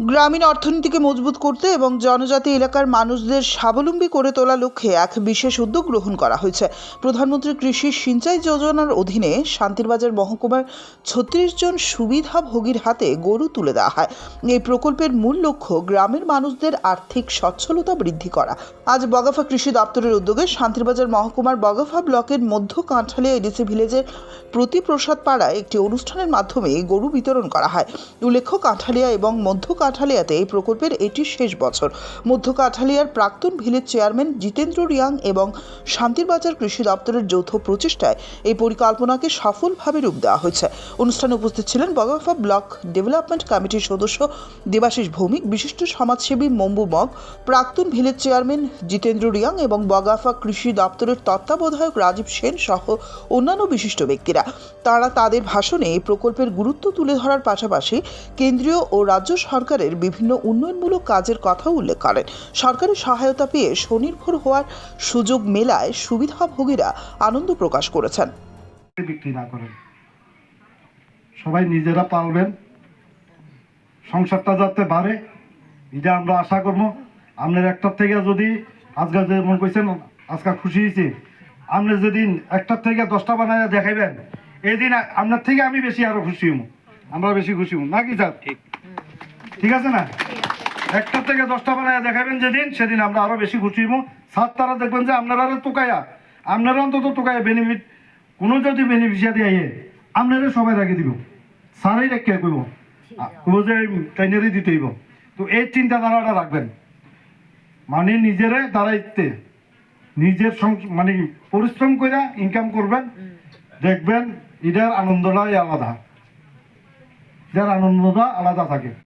গ্রামীণ অর্থনীতিকে মজবুত করতে এবং জনজাতি এলাকার মানুষদের স্বাবলম্বী করে তোলার লক্ষ্যে এক বিশেষ উদ্যোগ গ্রহণ করা হয়েছে। প্রধানমন্ত্রী কৃষি সিঞ্চাই যোজনার অধীনে শান্তিরবাজার মহকুমার ৩৬ জন সুবিধাভোগীর হাতে গরু তুলে দেওয়া হয়। এই প্রকল্পের মূল লক্ষ্য গ্রামের মানুষদের আর্থিক সচ্ছলতা বৃদ্ধি করা। আজ বগাফা কৃষি দপ্তরের উদ্যোগে শান্তিরবাজার মহকুমার বগাফা ব্লকের মধ্য কাঁঠালিয়া এডিসি ভিলেজের প্রতি প্রসাদ পাড়ায় একটি অনুষ্ঠানের মাধ্যমে গরু বিতরণ করা হয়। উল্লেখ্য, কাঁঠালিয়া এবং মধ্য কাঁঠালিয়াতে এই প্রকল্পের এটি শেষ বছর। মধ্য কাঁঠালিয়ার প্রাক্তন ভিলেজ চেয়ারম্যান জিতেন্দ্র রিয়াং এবং শান্তিরবাজার কৃষি দপ্তরের যৌথ প্রচেষ্টায় এই পরিকল্পনাকে সফলভাবে রূপ দেওয়া হয়েছে। অনুষ্ঠানে উপস্থিত ছিলেন বগাফা ব্লক ডেভেলপমেন্ট কমিটির সদস্য দেবাশিস ভৌমিক, বিশিষ্ট সমাজসেবী মম্বু মগ, প্রাক্তন ভিলেজ চেয়ারম্যান জিতেন্দ্র রিয়াং এবং বগাফা কৃষি দপ্তরের তত্ত্বাবধায়ক রাজীব সেন সহ অন্যান্য বিশিষ্ট ব্যক্তিরা। তারা তাদের ভাষণে এই প্রকল্পের গুরুত্ব তুলে ধরার পাশাপাশি কেন্দ্রীয় ও রাজ্য সরকারের বিভিন্ন উন্নয়নমূলক কাজের কথা উল্লেখ করেন। সরকারি সহায়তা পেয়ে স্বনির্ভর হওয়ার সুযোগ মেলায় সুবিধাভোগীরা আনন্দ প্রকাশ করেছেন। বিক্রি না করেন, সবাই নিজেরা পালবেন, সংসারটা যাতে বাড়ে এটা আমরা আশা করবো। আপনার একটার থেকে যদি আজকাল যে মনে করছেন আজকাল খুশি হয়েছে, আপনি যেদিন একটার থেকে 10টা বানায় দেখাইবেন, এই দিন আপনার থেকে আমি বেশি আরো খুশি হব, আমরা বেশি খুশি হব নাকি স্যার? ঠিক আছে না? একটার থেকে 10টা বানায় দেখাবেন যেদিন, সেদিন আমরা আরো বেশি খুশি হব। স্যার তারা দেখবেন যে আপনারা তোকায়া, আপনারা অন্তত তোকায়া বেনিফিট কোনো যদি বেনিফিশিয়ারি আইয়ে আপনারা সবাই রাখে দিব, স্যারই রেখে কইব যে ট্রেনারই দিতে হইব। তো এই চিন্তাধারাটা রাখবেন, মানে নিজেরে দাঁড়াইতে নিজের মানে পরিশ্রম করে ইনকাম করবেন, দেখবেন এটার আনন্দটাই আলাদা, যার আনন্দটা আলাদা থাকে।